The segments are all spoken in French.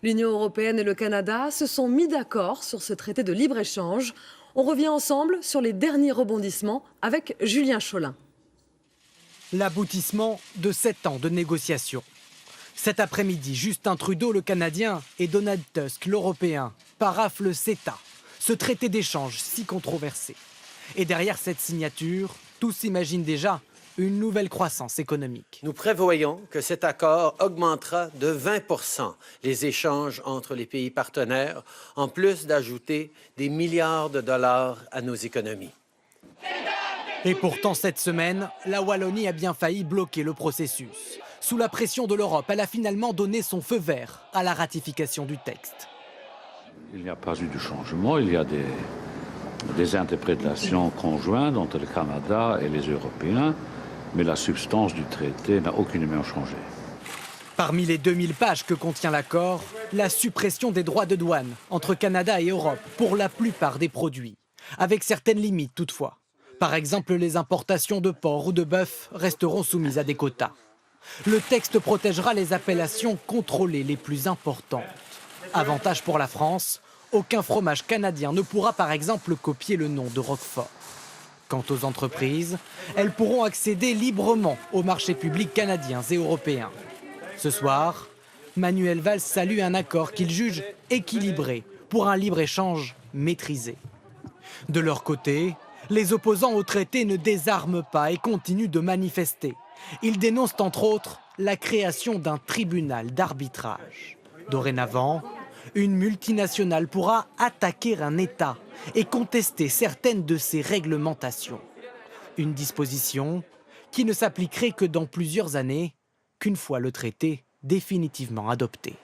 L'Union européenne et le Canada se sont mis d'accord sur ce traité de libre-échange. On revient ensemble sur les derniers rebondissements avec Julien Cholin. L'aboutissement de 7 ans de négociations. Cet après-midi, Justin Trudeau, le Canadien, et Donald Tusk, l'Européen, paraphent le CETA, ce traité d'échange si controversé. Et derrière cette signature, tous imaginent déjà une nouvelle croissance économique. Nous prévoyons que cet accord augmentera de 20 % les échanges entre les pays partenaires, en plus d'ajouter des milliards de dollars à nos économies. Et pourtant, cette semaine, la Wallonie a bien failli bloquer le processus. Sous la pression de l'Europe, elle a finalement donné son feu vert à la ratification du texte. Il n'y a pas eu de changement, il y a des interprétations conjointes entre le Canada et les Européens, mais la substance du traité n'a aucunement changé. Parmi les 2000 pages que contient l'accord, la suppression des droits de douane entre Canada et Europe pour la plupart des produits, avec certaines limites toutefois. Par exemple, les importations de porc ou de bœuf resteront soumises à des quotas. Le texte protégera les appellations contrôlées les plus importantes. Avantage pour la France, aucun fromage canadien ne pourra par exemple copier le nom de Roquefort. Quant aux entreprises, elles pourront accéder librement aux marchés publics canadiens et européens. Ce soir, Manuel Valls salue un accord qu'il juge équilibré pour un libre-échange maîtrisé. De leur côté, les opposants au traité ne désarment pas et continuent de manifester. Ils dénoncent entre autres la création d'un tribunal d'arbitrage. Dorénavant, une multinationale pourra attaquer un État et contester certaines de ses réglementations. Une disposition qui ne s'appliquerait que dans plusieurs années, qu'une fois le traité définitivement adopté.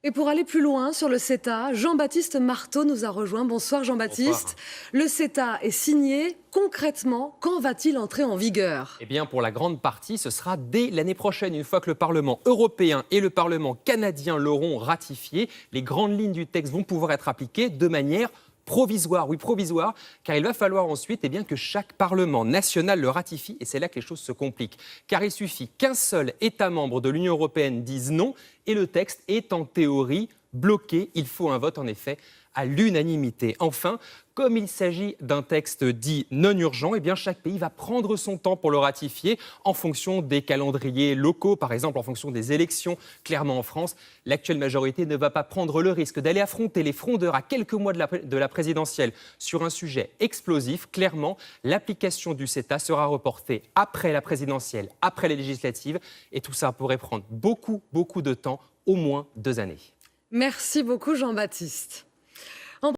Et pour aller plus loin sur le CETA, Jean-Baptiste Marteau nous a rejoint. Bonsoir Jean-Baptiste. Le CETA est signé. Concrètement, quand va-t-il entrer en vigueur ? Eh bien, pour la grande partie, ce sera dès l'année prochaine, une fois que le Parlement européen et le Parlement canadien l'auront ratifié. Les grandes lignes du texte vont pouvoir être appliquées de manière provisoire, oui provisoire, car il va falloir ensuite que chaque Parlement national le ratifie, et c'est là que les choses se compliquent. Car il suffit qu'un seul État membre de l'Union européenne dise non, et le texte est en théorie bloqué. Il faut un vote en effet à l'unanimité. Enfin, comme il s'agit d'un texte dit non urgent, eh bien chaque pays va prendre son temps pour le ratifier en fonction des calendriers locaux, par exemple en fonction des élections. Clairement en France, l'actuelle majorité ne va pas prendre le risque d'aller affronter les frondeurs à quelques mois de la présidentielle sur un sujet explosif. Clairement, l'application du CETA sera reportée après la présidentielle, après les législatives, et tout ça pourrait prendre beaucoup de temps, au moins 2 années. Merci beaucoup Jean-Baptiste.